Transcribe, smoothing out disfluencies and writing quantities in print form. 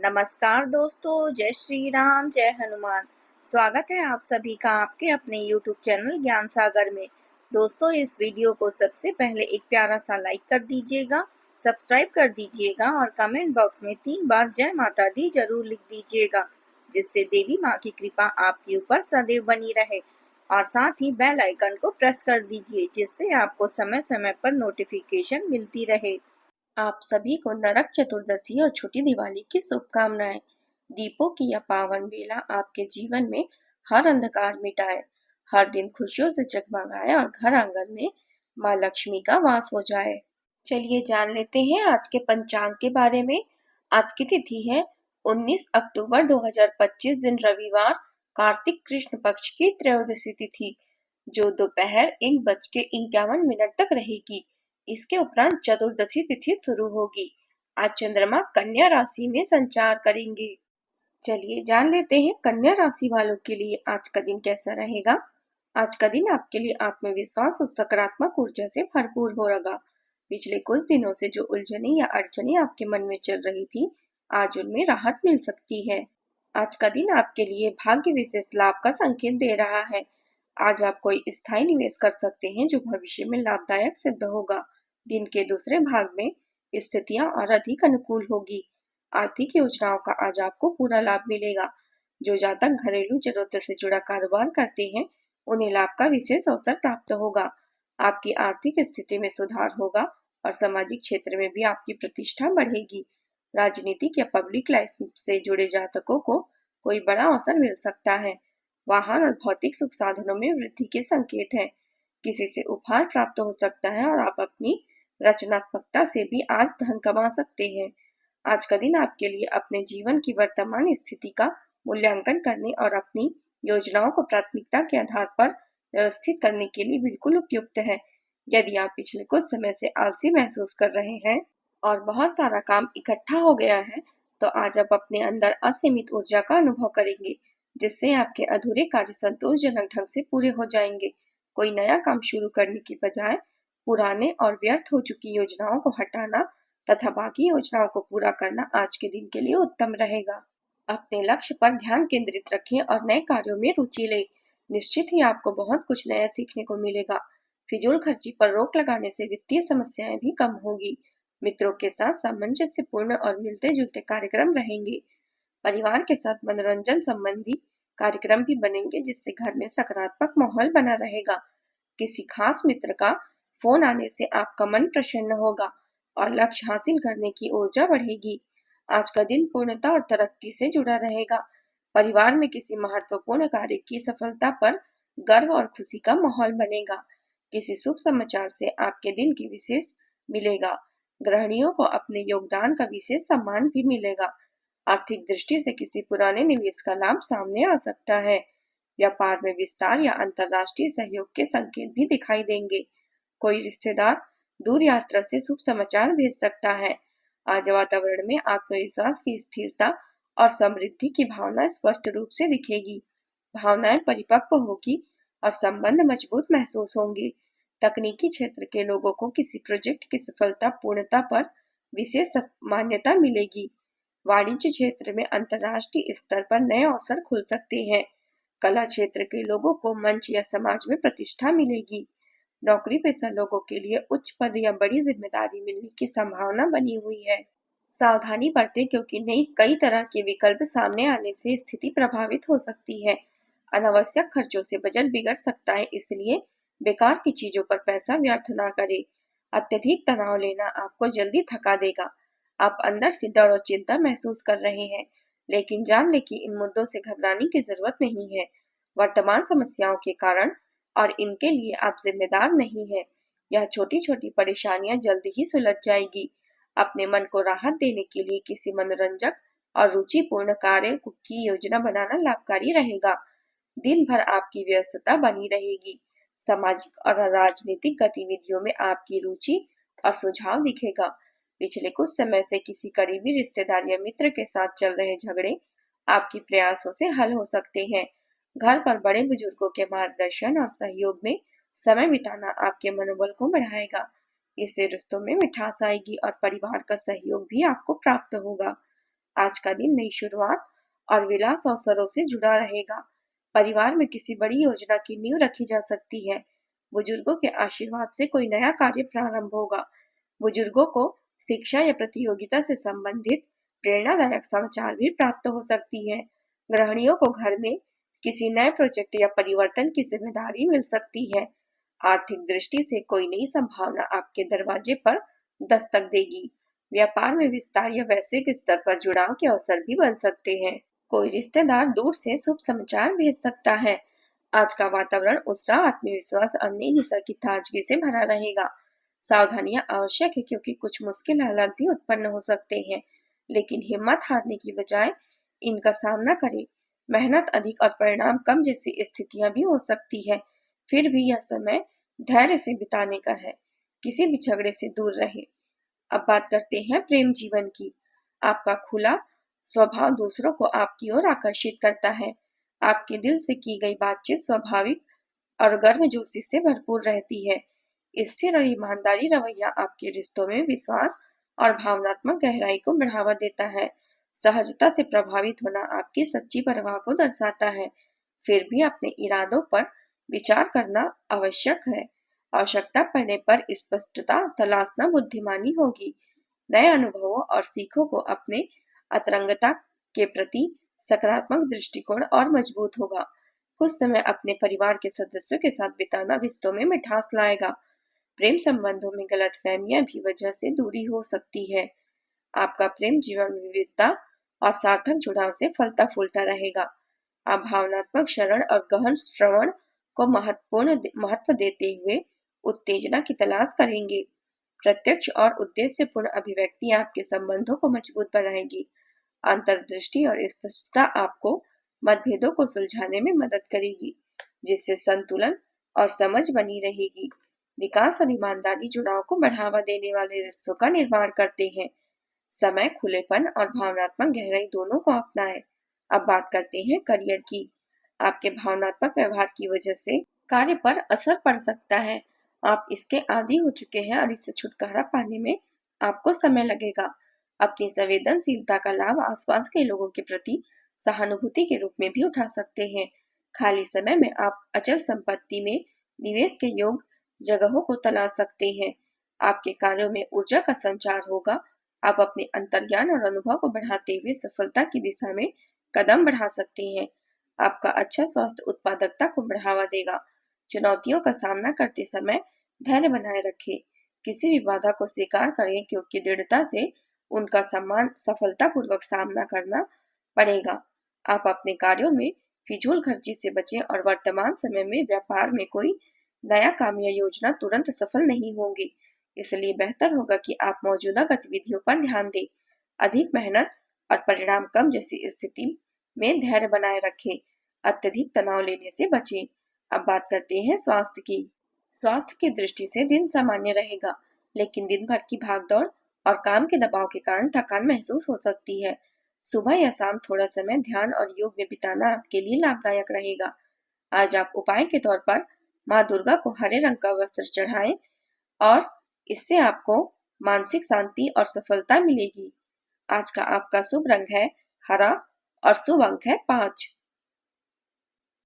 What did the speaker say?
नमस्कार दोस्तों, जय श्री राम, जय हनुमान। स्वागत है आप सभी का आपके अपने YouTube चैनल ज्ञान सागर में। दोस्तों, इस वीडियो को सबसे पहले एक प्यारा सा लाइक कर दीजिएगा, सब्सक्राइब कर दीजिएगा और कमेंट बॉक्स में 3 बार जय माता दी जरूर लिख दीजिएगा, जिससे देवी माँ की कृपा आपके ऊपर सदैव बनी रहे। और साथ ही बेल आइकन को प्रेस कर दीजिए, जिससे आपको समय समय पर नोटिफिकेशन मिलती रहे। आप सभी को नरक चतुर्दशी और छोटी दिवाली की शुभकामनाएं। दीपों की यह पावन बेला आपके जीवन में हर अंधकार मिटाए, हर दिन खुशियों से जगमगाए और घर आंगन में माँ लक्ष्मी का वास हो जाए। चलिए जान लेते हैं आज के पंचांग के बारे में। आज की तिथि है 19 अक्टूबर 2025 दिन रविवार, कार्तिक कृष्ण पक्ष की त्रयोदशी तिथि, जो दोपहर 1:51 तक रहेगी। इसके उपरांत चतुर्दशी तिथि शुरू होगी। आज चंद्रमा कन्या राशि में संचार करेंगे। चलिए जान लेते हैं कन्या राशि वालों के लिए आज का दिन कैसा रहेगा। आज का दिन आपके लिए आत्मविश्वास और सकारात्मक ऊर्जा से भरपूर होगा। पिछले कुछ दिनों से जो उलझने या अड़चने आपके मन में चल रही थी, आज उनमें राहत मिल सकती है। आज का दिन आपके लिए भाग्य विशेष लाभ का संकेत दे रहा है। आज आप कोई स्थायी निवेश कर सकते हैं जो भविष्य में लाभदायक सिद्ध होगा। दिन के दूसरे भाग में स्थितियां और अधिक अनुकूल होगी। आर्थिक योजनाओं का आज आपको पूरा लाभ मिलेगा। जो जातक घरेलू जरूरतों से जुड़ा कारोबार करते हैं, उन्हें लाभ का विशेष अवसर प्राप्त होगा। आपकी आर्थिक स्थिति में सुधार होगा और सामाजिक क्षेत्र में भी आपकी प्रतिष्ठा बढ़ेगी। राजनीतिक या पब्लिक लाइफ से जुड़े जातकों को कोई बड़ा अवसर मिल सकता है। वाहन और भौतिक सुख साधनों में वृद्धि के संकेत हैं। किसी से उपहार प्राप्त हो सकता है और आप अपनी रचनात्मकता से भी आज धन कमा सकते हैं। आज का दिन आपके लिए अपने जीवन की वर्तमान स्थिति का मूल्यांकन करने और अपनी योजनाओं को प्राथमिकता के आधार पर व्यवस्थित करने के लिए बिल्कुल उपयुक्त है। यदि आप पिछले कुछ समय से आलसी महसूस कर रहे हैं और बहुत सारा काम इकट्ठा हो गया है, तो आज आप अपने अंदर असीमित ऊर्जा का अनुभव करेंगे, जिससे आपके अधूरे कार्य संतोषजनक ढंग से पूरे हो जाएंगे। कोई नया काम शुरू करने की बजाय पुराने और व्यर्थ हो चुकी योजनाओं को हटाना तथा बाकी योजनाओं को पूरा करना आज के दिन के लिए उत्तम रहेगा। अपने लक्ष्य पर ध्यान केंद्रित रखें और नए कार्यों में रुचि लें। निश्चित ही आपको बहुत कुछ नया सीखने को मिलेगा। फिजूल खर्ची पर रोक लगाने से वित्तीय समस्याएं भी कम होगी। मित्रों के साथ सामंजस्यपूर्ण और मिलते जुलते कार्यक्रम रहेंगे। परिवार के साथ मनोरंजन संबंधी कार्यक्रम भी बनेंगे, जिससे घर में सकारात्मक माहौल बना रहेगा। किसी खास मित्र का फोन आने से आपका मन प्रसन्न होगा और लक्ष्य हासिल करने की ऊर्जा बढ़ेगी। आज का दिन पूर्णता और तरक्की से जुड़ा रहेगा। परिवार में किसी महत्वपूर्ण कार्य की सफलता पर गर्व और खुशी का माहौल बनेगा। किसी शुभ समाचार से आपके दिन की विशेष मिलेगा। गृहिणियों को अपने योगदान का विशेष सम्मान भी मिलेगा। आर्थिक दृष्टि से किसी पुराने निवेश का लाभ सामने आ सकता है। व्यापार में विस्तार या अंतर्राष्ट्रीय सहयोग के संकेत भी दिखाई देंगे। कोई रिश्तेदार दूर यात्रा से शुभ समाचार भेज सकता है। आज वातावरण में आत्मविश्वास की स्थिरता और समृद्धि की भावना स्पष्ट रूप से दिखेगी। भावनाएं परिपक्व होगी और संबंध मजबूत महसूस होंगे। तकनीकी क्षेत्र के लोगों को किसी प्रोजेक्ट की सफलता पूर्णता पर विशेष मान्यता मिलेगी। वाणिज्य क्षेत्र में अंतर्राष्ट्रीय स्तर पर नए अवसर खुल सकते हैं। कला क्षेत्र के लोगों को मंच या समाज में प्रतिष्ठा मिलेगी। नौकरी पेशा लोगों के लिए उच्च पद या बड़ी जिम्मेदारी मिलने की संभावना बनी हुई है। सावधानी बरतें, क्योंकि कई तरह के विकल्प सामने आने से स्थिति प्रभावित हो सकती है। अनावश्यक खर्चों से बजट बिगड़ सकता है, इसलिए बेकार की चीजों पर पैसा व्यर्थ ना करें। अत्यधिक तनाव लेना आपको जल्दी थका देगा। आप अंदर से डर और चिंता महसूस कर रहे हैं, लेकिन जान लें कि इन मुद्दों से घबराने की जरूरत नहीं है। वर्तमान समस्याओं के कारण और इनके लिए आप जिम्मेदार नहीं हैं। यह छोटी छोटी परेशानियां जल्दी ही सुलझ जाएगी। अपने मन को राहत देने के लिए किसी मनोरंजक और रुचिपूर्ण कार्य की योजना बनाना लाभकारी रहेगा। दिन भर आपकी व्यस्तता बनी रहेगी। सामाजिक और राजनीतिक गतिविधियों में आपकी रुचि और सुझाव दिखेगा। पिछले कुछ समय से किसी करीबी रिश्तेदार या मित्र के साथ चल रहे झगड़े आपके प्रयासों से हल हो सकते हैं। घर पर बड़े बुजुर्गों के मार्गदर्शन और सहयोग में समय बिताना आपके मनोबल को बढ़ाएगा। इससे रिश्तों में मिठास आएगी और परिवार का सहयोग भी आपको प्राप्त होगा। आज का दिन नई शुरुआत और विलास अवसरों से जुड़ा रहेगा। परिवार में किसी बड़ी योजना की नींव रखी जा सकती है। बुजुर्गों के आशीर्वाद से कोई नया कार्य प्रारंभ होगा। बुजुर्गों को शिक्षा या प्रतियोगिता से संबंधित प्रेरणादायक समाचार भी प्राप्त हो सकती है। गृहिणियों को घर में किसी नए प्रोजेक्ट या परिवर्तन की जिम्मेदारी मिल सकती है। आर्थिक दृष्टि से कोई नई संभावना आपके दरवाजे पर दस्तक देगी। व्यापार में विस्तार या वैश्विक स्तर पर जुड़ाव के अवसर भी बन सकते हैं। कोई रिश्तेदार दूर से शुभ समाचार भेज सकता है। आज का वातावरण उत्साह, आत्मविश्वास और नई दिशा की ताजगी से भरा रहेगा। सावधानियां आवश्यक है क्योंकि कुछ मुश्किल हालात भी उत्पन्न हो सकते हैं, लेकिन हिम्मत हारने की बजाय इनका सामना करें। मेहनत अधिक और परिणाम कम जैसी स्थितियां भी हो सकती है, फिर भी यह समय धैर्य से बिताने का है। किसी भी झगड़े से दूर रहें। अब बात करते हैं प्रेम जीवन की। आपका खुला स्वभाव दूसरों को आपकी ओर आकर्षित करता है। आपके दिल से की गई बातचीत स्वाभाविक और गर्मजोशी से भरपूर रहती है। स्थिर और ईमानदारी रवैया आपके रिश्तों में विश्वास और भावनात्मक गहराई को बढ़ावा देता है। सहजता से प्रभावित होना आपकी सच्ची परवाह को दर्शाता है। फिर भी अपने इरादों पर विचार करना आवश्यक है। आवश्यकता पड़ने पर स्पष्टता तलाशना बुद्धिमानी होगी। नए अनुभवों और सीखों को अपने अंतरंगता के प्रति सकारात्मक दृष्टिकोण और मजबूत होगा। कुछ समय अपने परिवार के सदस्यों के साथ बिताना रिश्तों में मिठास लाएगा। प्रेम संबंधों में गलतफहमियां भी वजह से दूरी हो सकती है। आपका प्रेम जीवन विविधता और सार्थक जुड़ाव से फलता फूलता रहेगा। आप भावनात्मक शरण और गहन श्रवण को महत्व देते हुए उत्तेजना की तलाश करेंगे। प्रत्यक्ष और उद्देश्यपूर्ण अभिव्यक्ति आपके संबंधों को मजबूत बनाएगी। अंतर्दृष्टि और स्पष्टता आपको मतभेदों को सुलझाने में मदद करेगी, जिससे संतुलन और समझ बनी रहेगी। विकास और ईमानदारी जुड़ाव को बढ़ावा देने वाले रिश्तों का निर्माण करते हैं। समय, खुलेपन और भावनात्मक गहराई दोनों को अपनाएं। अब बात करते हैं करियर की। आपके भावनात्मक व्यवहार की वजह से कार्य पर असर पड़ सकता है। आप इसके आदी हो चुके हैं और इससे छुटकारा पाने में आपको समय लगेगा। अपनी संवेदनशीलता का लाभ आसपास के लोगों के प्रति सहानुभूति के रूप में भी उठा सकते हैं। खाली समय में आप अचल संपत्ति में निवेश के योग जगहों को तलाश सकते हैं। आपके कार्यों में ऊर्जा का संचार होगा। आप अपने अंतर्ज्ञान और अनुभव को बढ़ाते हुए सफलता की दिशा में कदम बढ़ा सकते हैं। आपका अच्छा स्वास्थ्य उत्पादकता को बढ़ावा देगा। चुनौतियों का सामना करते समय धैर्य बनाए रखें। किसी भी बाधा को स्वीकार करें क्योंकि दृढ़ता से उनका सफलतापूर्वक सामना करना पड़ेगा। आप अपने कार्यों में फिजूल खर्ची से बचें और वर्तमान समय में व्यापार में कोई नया काम या योजना तुरंत सफल नहीं होंगी। इसलिए बेहतर होगा कि आप मौजूदा गतिविधियों पर ध्यान दें। अधिक मेहनत और परिणाम कम जैसी स्थिति में धैर्य बनाए रखें। अत्यधिक तनाव लेने से बचें। अब बात करते हैं स्वास्थ्य की। स्वास्थ्य की दृष्टि से दिन सामान्य रहेगा, लेकिन दिन भर की भागदौड़ और काम के दबाव के कारण थकान महसूस हो सकती है। सुबह या शाम थोड़ा समय ध्यान और योग में बिताना आपके लिए लाभदायक रहेगा। आज आप उपाय के तौर पर माँ दुर्गा को हरे रंग का वस्त्र चढ़ाएं और इससे आपको मानसिक शांति और सफलता मिलेगी। आज का आपका शुभ रंग है हरा और शुभ अंक है 5।